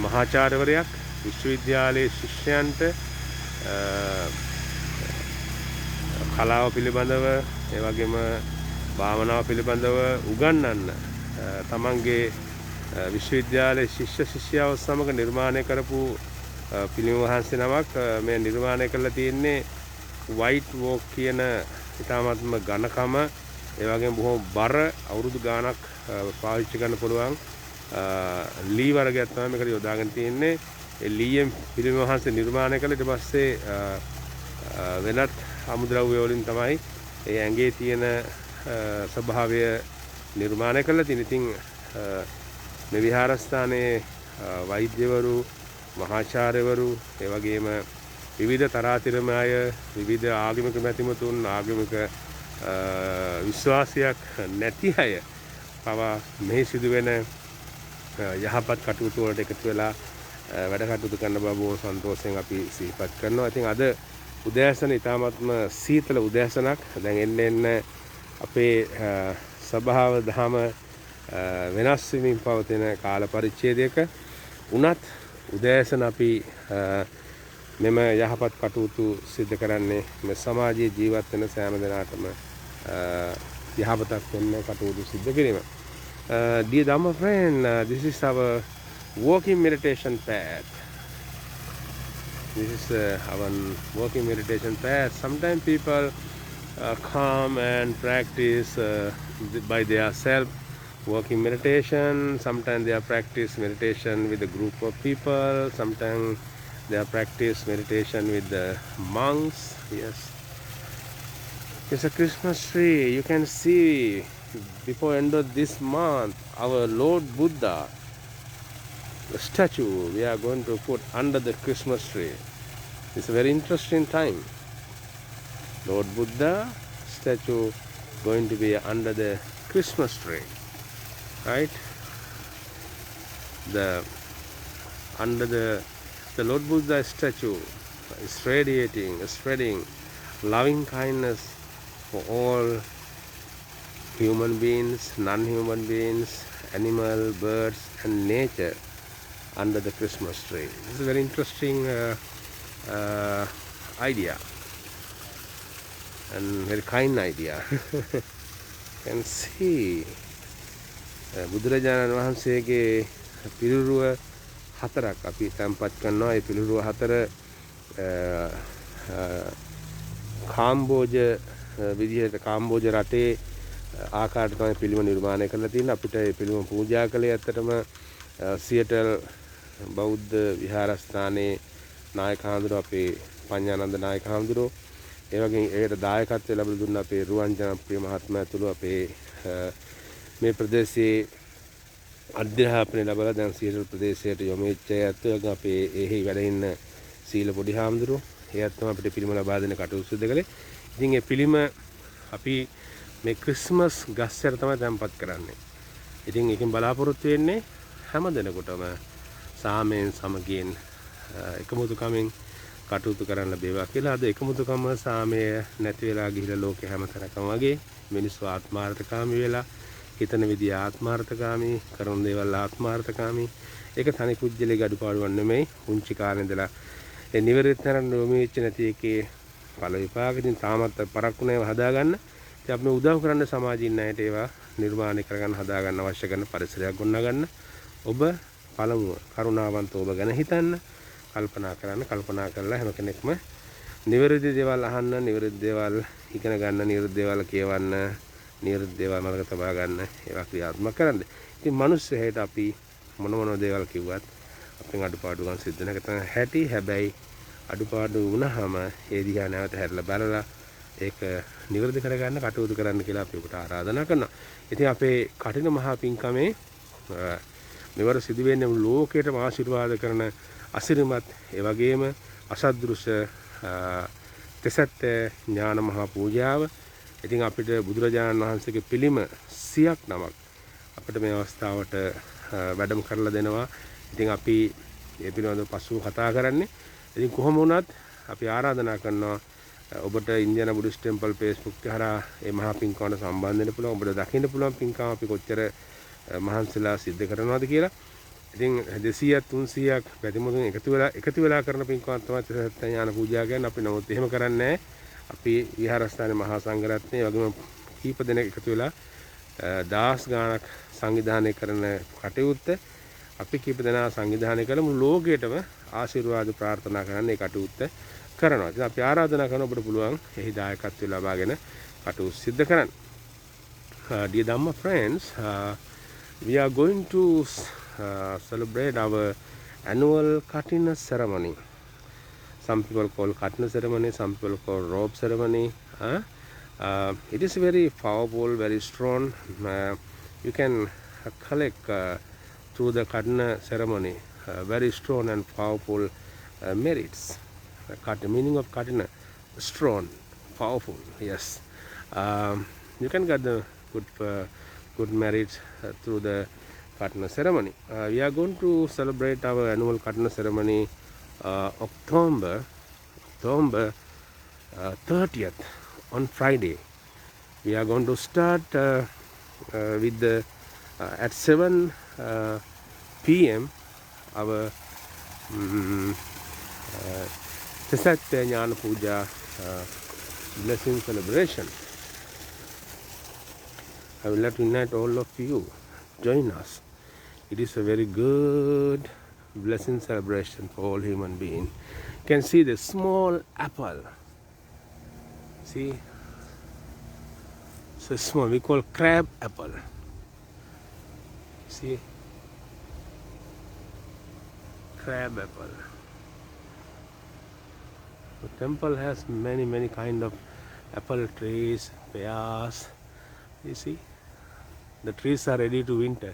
මහාචාර්යවරයෙක් විශ්වවිද්‍යාලයේ ශිෂ්‍යයන්ට කලාව පිළිබඳව ඒ වගේම භාවනාව පිළිබඳව උගන්වන්න තමන්ගේ විශ්වවිද්‍යාලයේ ශිෂ්‍ය ශිෂ්‍යාව සමග නිර්මාණය කරපු පිළිම වහන්සේ නමක්. මේ නිර්මාණය කරලා තියෙන්නේ white walk කියන ඉතාමත්ම ඝනකම ඒ වගේම බොහොම බර අවුරුදු ගාණක් පාවිච්චි කරන්න පුළුවන් ලී වර්ගයක් තමයි මේකට යොදාගෙන තියෙන්නේ. ඒ ලීයෙන් පිළිම වහන්සේ නිර්මාණය කළා. ඊට පස්සේ වෙනත් අමුද්‍රව්‍ය වලින් තමයි ඒ ඇඟේ තියෙන ස්වභාවය නිර්මාණය කළා. ඉතින් මේ විහාරස්ථානයේ වෛද්‍යවරු මහාචාර්යවරු ඒ වගේම විවිධ තරාතිරම අය විවිධ ආගමික මැතිමතුන් ආගමික විශ්වාසයක් නැති අය පවා මේ සිදුවෙන යහපත් කටයුතු වලට එකතු වෙලා වැඩ කටයුතු කරන බව බොහොම සන්තෝෂයෙන් අපි සිහිපත් කරනවා. ඉතින් අද උදෑසන ඉතාමත්ම සීතල උදෑසනක්. දැන් එන්න අපේ සභාව දහම වෙනස් වෙමින් පවතින කාල පරිච්ඡේදයක උනත් උදෑසන අපි මෙම යහපත් කටයුතු සිදු කරන්නේ මේ සමාජයේ ජීවත් වෙන සෑම දෙනාටම යහපතක් වෙන්න කටයුතු සිදු කිරීම. Dear Dhamma friend, this is our walking meditation path. This is our walking meditation path. Sometimes people come and practice by themselves working meditation. Sometimes they are practice meditation with a group of people. Sometimes they are practice meditation with the monks. Yes, it's a Christmas tree. You can see before end of this month our Lord Buddha, the statue, we are going to put under the Christmas tree. It's a very interesting time. Lord Buddha statue going to be under the Christmas tree, right? Under the Lord Buddha statue is radiating, spreading loving kindness for all human beings, non-human beings, animal, birds, and nature under the Christmas tree. This is a very interesting idea and very kind idea. You can see බුදුරජාණන් වහන්සේගේ පිළිරුව හතරක් අපි තැන්පත් කරනවා. ඒ පිළිරුව හතර කාම්බෝජ විදිහට කාම්බෝජ රටේ ආකාරයට තමයි පිළිම නිර්මාණය කරලා තියෙන්නේ. අපිට මේ පිළිම පූජා කළේ ඇත්තටම සියටල් බෞද්ධ විහාරස්ථානයේ නායක හඳුරෝ අපේ පඤ්ඤානන්ද නායක හඳුරෝ, ඒ වගේ ඒකට දායකත්වය ලැබලා දුන්න අපේ රුවන් ජනප්‍රිය මහත්මයා ඇතුළු අපේ මේ ප්‍රදේශයේ අධ්‍යාපනය ලැබලා දැන් සියටල් ප්‍රදේශයට යොමු වෙච්ච ඇත්තෝ අපේ එහි වැඩ ඉන්න සීල පොඩි හාමුදුරුවෝ, එයාත් තමයි අපිට පිළිම ලබා දෙන කටයුතු සිදු කළේ. ඉතින් මේ පිළිම අපි මේ ක්‍රිස්මස් ගස්යට තමයි තැන්පත් කරන්නේ. ඉතින් ඒකෙන් බලාපොරොත්තු වෙන්නේ හැම දිනකටම සාමයෙන් සමගියෙන් එකමුතුකමින් කටයුතු කරන්න ලැබේවා කියලා. අද එකමුතුකම සාමය නැති වෙලා ගිහිලා ලෝකේ හැමතැනකම වගේ මිනිස්සු ආත්මාර්ථකාමී වෙලා, හිතන විදිය ආත්මාර්ථකාමී, කරන දේවල් ආත්මාර්ථකාමී. ඒක තනි කුජ්ජලේ අඩුපාඩුවක් නෙමෙයි. පුංචි කාලේ ඉඳලා ඒ නිවැරදි තරම් යොමු වෙච්ච නැති එකේ ඵල විපාකකින් තාමත් පරක්කු නැව හදාගන්න. ඉතින් අපි උදව් කරන්න සමාජින් ණයට ඒවා නිර්මාණය කරගන්න හදාගන්න අවශ්‍ය කරන පරිසරයක් ගොඩනගන්න. ඔබ පළමුව කරුණාවන්ත ඔබ ගැන හිතන්න, කල්පනා කරන්න. කල්පනා කරලා හැම කෙනෙක්ම නිවැරදි දේවල් අහන්න, නිවැරදි දේවල් ඉගෙන ගන්න, නිවැරදි දේවල් කියවන්න, නිවැරදි දේවල් මතක තබා ගන්න, ඒවා ක්‍රියාත්මක කරන්න. ඉතින් මිනිස්සු හැට අපි මොන දේවල් කිව්වත් අපෙන් අඩුපාඩු ගන්න සිද්ධ වෙන එක තමයි හැටි. හැබැයි අඩුපාඩු වුණාම ඒ දිහා නැවත හැරලා බලලා ඒක නිවැරදි කරගන්න කටයුතු කරන්න කියලා අපි ඔබට ආරාධනා කරනවා. ඉතින් අපේ කටින මහා පින්කමේ මෙවර සිදු වෙන්නේ ලෝකයටම ආශිර්වාද කරන අසිරිමත් ඒ වගේම අසද්දෘශ තෙසත් ඥාන මහා පූජාව. ඉතින් අපිට බුදුරජාණන් වහන්සේගේ පිළිම 100ක් නමක් අපිට මේ අවස්ථාවට වැඩම කරලා දෙනවා. ඉතින් අපි ඒ පිළිබඳව පසුව කතා කරන්නේ. ඉතින් කොහොම වුණත් අපි ආරාධනා කරනවා ඔබට ඉන්දියානු බුද්දිස්ට් ටෙම්පල් Facebook හරහා මේ මහා පින්කමට සම්බන්ධ වෙන්න පුළුවන්. ඔබට දකින්න පුළුවන් පින්කම අපි කොච්චර මහන්සිලා සිද්ධ කරනවද කියලා. ඉතින් 200ක් 300ක් පැතිමුතුන් එකතු වෙලා කරන පින්කමක් තමයි තෙසත් ඥාන පූජා කියන්නේ. අපි නමුත් එහෙම කරන්නේ නැහැ. අපි විහාරස්ථානයේ මහා සංඝරත්නය වගේම කීප දෙනෙක් එකතු වෙලා දාස් ගාණක් සංවිධානය කරන කටයුත්ත අපි කීප දෙනා සංවිධානය කළ මුළු ලෝකයටම ආශිර්වාද ප්‍රාර්ථනා කරන්න මේ කටයුත්ත කරනවා. ඉතින් අපි ආරාධනා කරන ඔබට පුළුවන් එහි දායකත්වය ලබාගෙන කටයුතු සිද්ධ කරන්න. Dear Dhamma friends, we are going to celebrate our annual Katina ceremony. Some people call Katina ceremony, some people call robe ceremony. It is very powerful, very strong. You can collect through the Katina ceremony very strong and powerful merits. The meaning of Katina, strong, powerful. Yes, you can get the good merits through the Katina ceremony. We are going to celebrate our annual Katina ceremony October 30th on Friday. We are going to start with the at 7 p.m. our Tesat Jnana Puja blessing celebration. I would like to invite all of you join us. It is a very good blessing celebration for all human beings. You can see the small apple. See, so small. We call crab apple. see, crab apple. The temple has many kind of apple trees, pears. You see, the trees are ready to winter.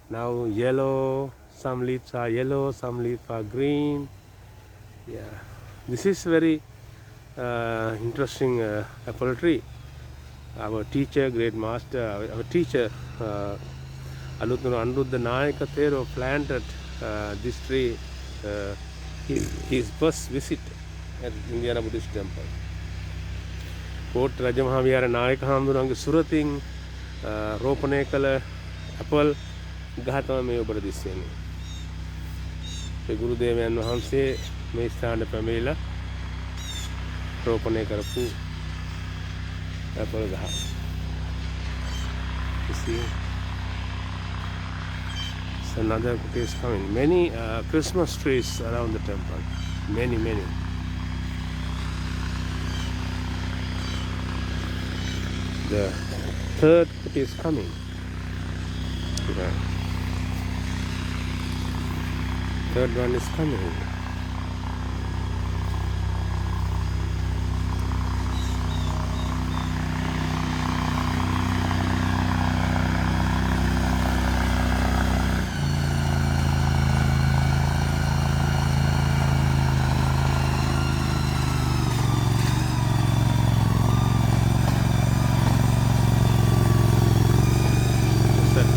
Now yellow, some leaves are yellow, some leaves are green. Yeah, this is very interesting apple tree. Our teacher, great master, our teacher, Anuruddha Nayaka Thero planted this tree. His first visit at Indiana Buddhist temple. Port Rajamaha Vihara Nayaka Hamduranga Suratin රෝපණය කළ Apple ගහ තමයි මේ ඔබට දිස්සෙන්නේ. ඒ ගුරුදේවයන් වහන්සේ මේ ස්ථානට පැමිණිලා රෝපණය කරපු ඇපල් ගහ. You see, so another Kuti is coming. Many Christmas trees around the temple. Many. The third Kuti is coming. Yeah. Third one is coming.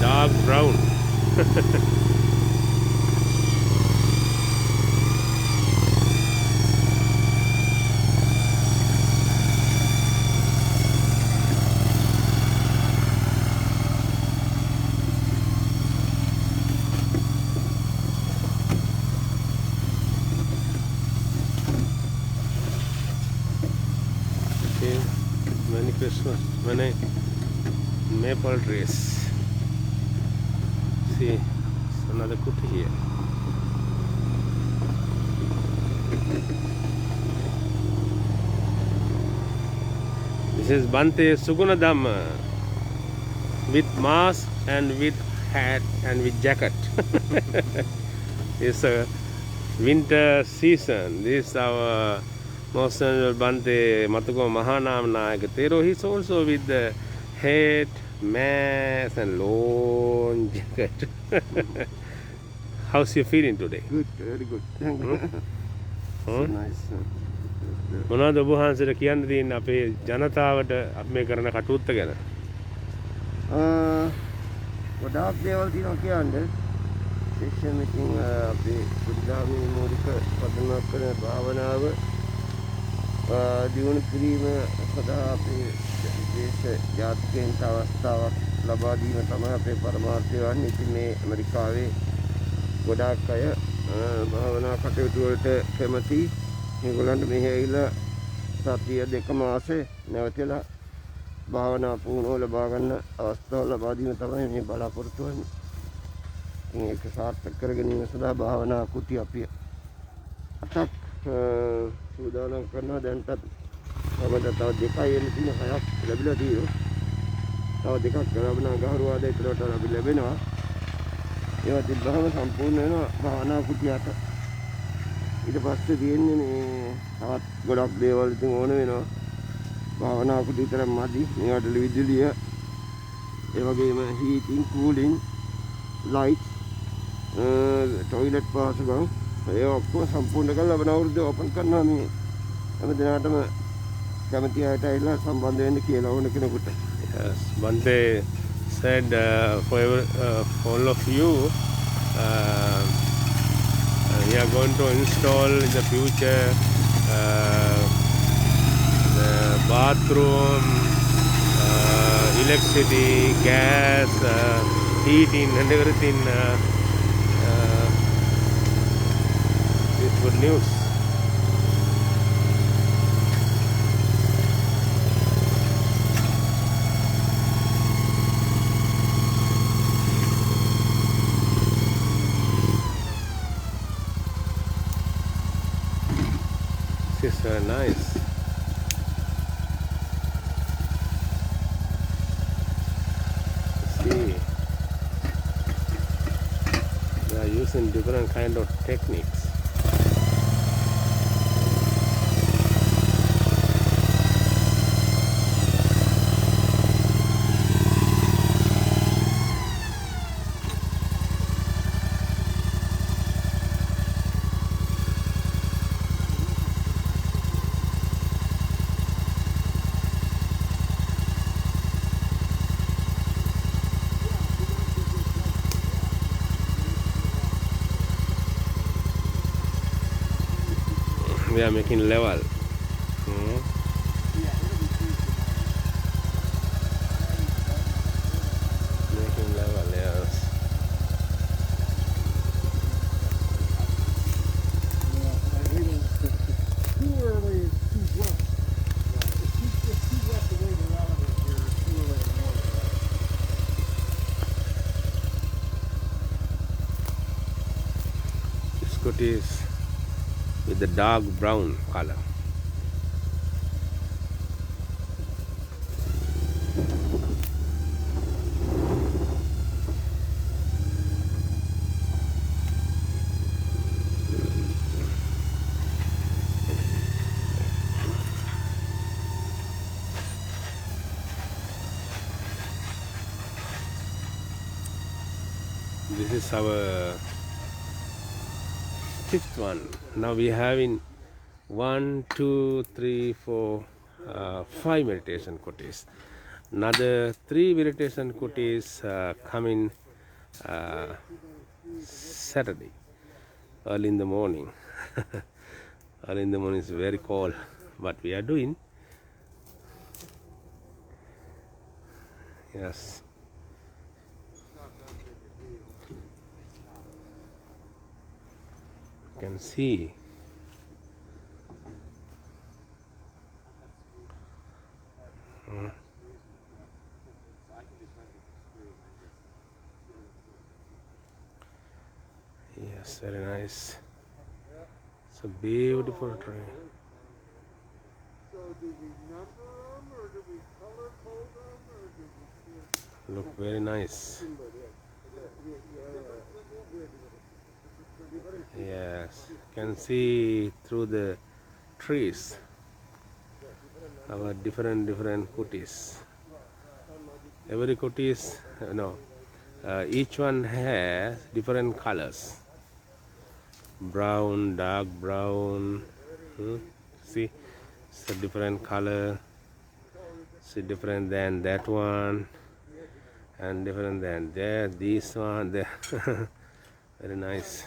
Dark brown. Okay, many Christmas, many maple trees. See, it's another Kuti here. This is Bante Sugunadhamma with mask and with hat and with jacket. It's a winter season. This is our Most Venerable Bante Matuko Mahanam Nayaka Thero. He's also with the hat, mask and long jacket. How's you feeling today? Good, very good. Thank you. So nice. මොනවද ඔබ වහන්සේට කියන්න තියෙන්නේ අපේ ජනතාවට අපි මේ කරන කටයුත්ත ගැන? ගොඩාක් දේවල් තියෙනවා කියන්නේ. විශේෂයෙන් ඉතින් අපේ බුද්ධාගමේ මූලික පදනමක් කරන භාවනාව දියුණු කිරීම සඳහා අපේ විශේෂ ජාතිකයන්ට අවස්ථාවක් ලබා දීම තමයි අපේ පරමාර්ථය වන්නේ. ඉතින් මේ ඇමරිකාවේ ගොඩාක් අය භාවනා කටයුතු වලට කැමති. මේගොල්ලන්ට මෙහි ඇවිල්ලා සතිය දෙක මාසේ නැවතලා භාවනා පුහුණුව ලබා ගන්න අවස්ථාව ලබා දීම තමයි මේ බලාපොරොත්තු වෙන්නේ. ඉතින් ඒක සාර්ථක කර ගැනීම සඳහා භාවනා කුටි අපි අටක් සූදානම් කරනවා. දැන්ටත් තව දෙකයි එන්න තියෙන 6ක් ලැබිලා තියෙනවා. තව දෙකක් ලැබෙනවා ගහරුවාද ඒතරට ලැබෙනවා. ඒවා තිබ්බහම සම්පූර්ණ වෙනවා භාවනා කුටි අට. ඊට පස්සේ තියෙන්නේ මේ තවත් ගොඩක් දේවල් ඉතින් ඕන වෙනවා. භාවනා කුටි විතර මදි. මේවට විදුලිය, ඒ වගේම හීටින්, කූලින්, ලයිට්, ටොයිලට් පහසුකම් ඒ ඔක්කොම සම්පූර්ණ කරලා ලබන අවුරුද්දේ ඕපන් කරනවා. මේ හැම දිනකටම කැමති අයට ඇවිල්ලා සම්බන්ධ වෙන්න කියලා ඕන කෙනෙකුට. Yes, Bante said for all of you, we are going to install in the future the bathroom, electricity, gas, heating and everything. It's good news. This is nice. See, using different kind of techniques. We are making level. Making level, yes. Too early is too rough. It's too rough the way they're out of here. Too early in the morning. Scooty is with the dark brown color. This is our fifth one. Now we have in 1, 2, 3, 4, 5 meditation kutis. Another 3 meditation kutis coming Saturday, early in the morning. Early in the morning is very cold, but we are doing. Yes. You can see. Yes, very nice. It's a beautiful tree. So do we number them or do we color code them or do we Look very nice. Yes, you can see through the trees our different kutis. Every kutis, each one has different colors. Brown, dark brown. See, it's a different color. See, different than that one, and different than that. This one, there. Very nice.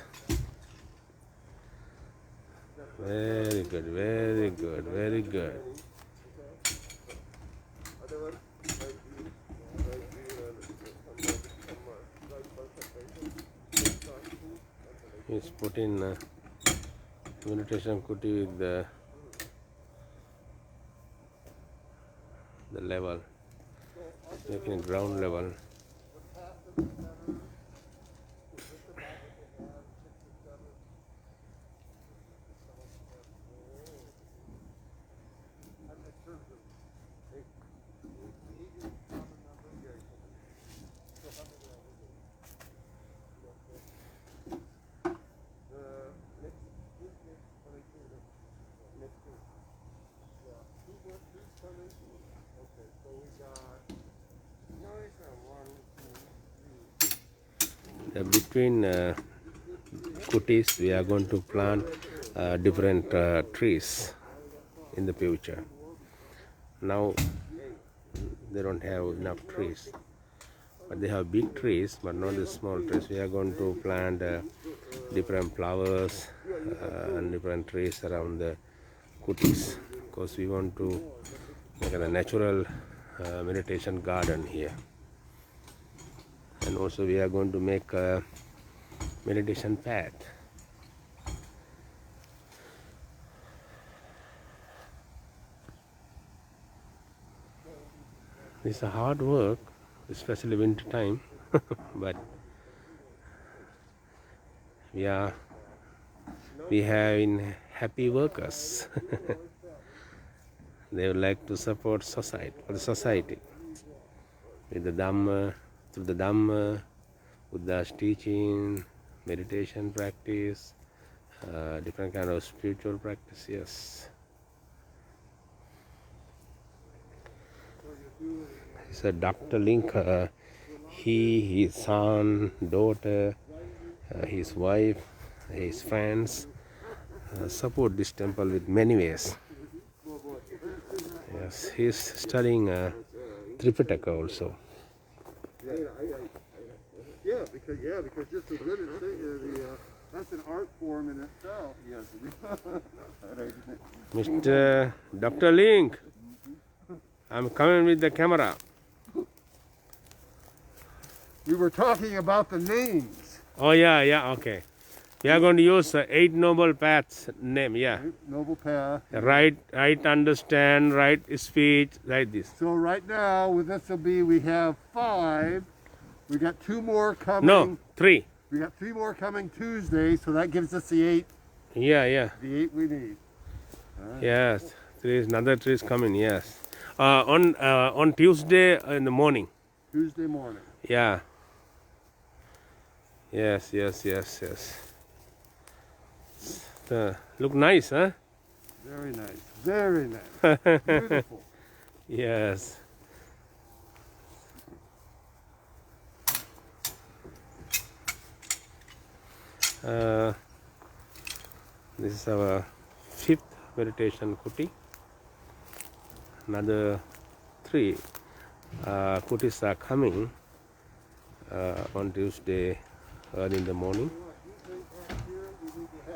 Very good, very good, very good. He's putting meditation kuti with the level, making ground level. Between kutis, we are going to plant different trees in the future. Now they don't have enough trees, but they have big trees, but not the small trees. We are going to plant different flowers and different trees around the kutis, because we want to make a natural meditation garden here. And also we are going to make a meditation path. It's a hard work, especially winter time, but we have happy workers. They would like to support society with the Dhamma, through the Dhamma, Buddha's teaching, meditation practice, different kind of spiritual practice. Yes. It's a Dr. Link. He, his son, daughter, his wife, his friends support this temple with many ways. Yes, he's studying Tripitaka also. Yeah, because just as good as that's an art form in itself. Yes. Mr. Dr. Link, I'm coming with the camera. We were talking about the names. Oh yeah, okay. We are going to use 8 Noble Paths name, yeah. Noble Path. Right understand, right speech, like this. So right now, with this will be, we have 5. We got 2 more coming. No, 3. We got 3 more coming Tuesday, so that gives us the 8. Yeah. The 8 we need. Yes, another 3 is coming, yes. On Tuesday in the morning. Tuesday morning. Yeah. Yes. Look nice, huh? Very nice. Very nice. Beautiful. Yes. This is our 5th meditation kuti. Another 3 kutis are coming on Tuesday early in the morning.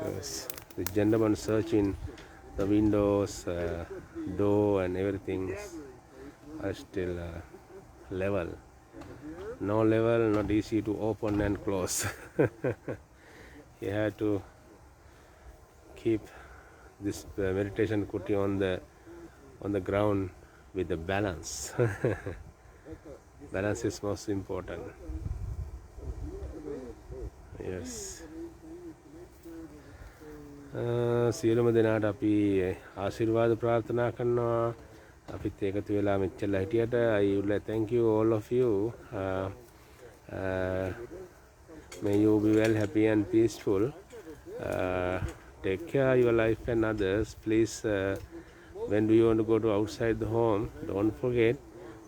Yes. The gentleman searching the windows, door and everything are still level. No level, not easy to open and close. You have to keep this meditation kuti on the ground with the balance. Balance is most important. Yes. සියලුම දෙනාට අපි ආශිර්වාද ප්‍රාර්ථනා කරනවා. අපිත් එකතු වෙලා මෙච්චර හිටියට I would like thank you all of you. May you be well, happy and peaceful. Take care of your life and others. Please, when do you want to go to outside the home, don't forget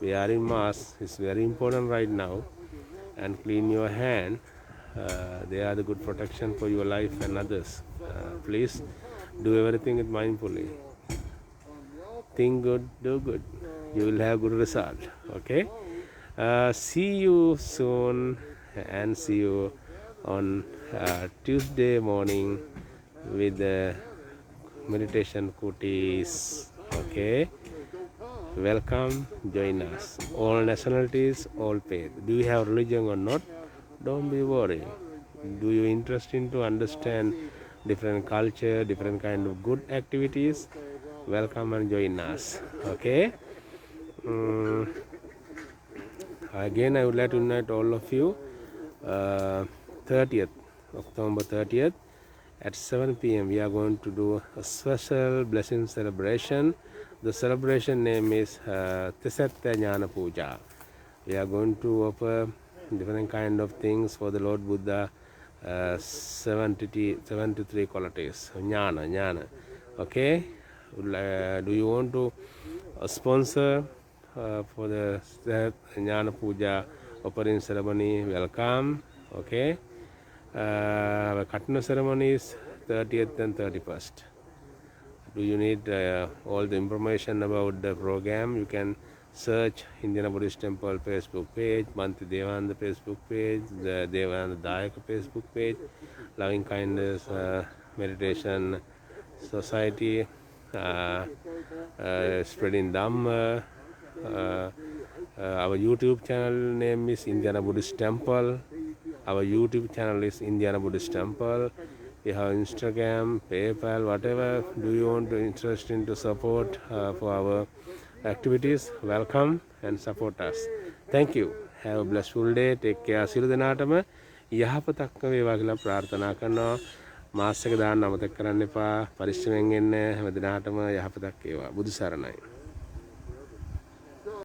wearing mask is very important right now, and clean your hand. They are the good protection for your life and others. Please do everything with mindfully. Think good, do good. You will have good result. Okay. See you soon, and see you on Tuesday morning with the meditation kutis. Okay. Welcome, join us. All nationalities, all faith. Do you have religion or not? Don't be worried. Do you interested to understand different culture, different kind of good activities? Welcome and join us. Okay. Again, I would like to invite all of you. 30th, October 30th at 7 p.m. we are going to do a special blessing celebration. The celebration name is Tisatta Jnana Puja. We are going to offer different kind of things for the Lord Buddha, 73 qualities. Jnana. Okay. Do you want to sponsor for the Jnana Puja offering ceremony? Welcome. Okay. Our Katna ceremony is 30th and 31st. Do you need all the information about the program? You can search Indiana Buddhist Temple Facebook page, Manthi Devananda Facebook page, the Devananda Dayaka Facebook page, Loving Kindness Meditation Society, Spreading Dhamma. Our YouTube channel name is Indiana Buddhist Temple. Our YouTube channel is Indiana Buddhist Temple. We have Instagram, PayPal, whatever do you want to interest in to support for our activities. Welcome and support us. Thank you. Have a blissful day. Take care. සියලු දෙනාටම යහපතක් වේවා කියලා ප්‍රාර්ථනා කරනවා. මාස් එක දාන්න අමතක කරන්න එපා. පරිස්සමෙන් ඉන්න හැම දිනාටම යහපතක් වේවා. බුදු සරණයි.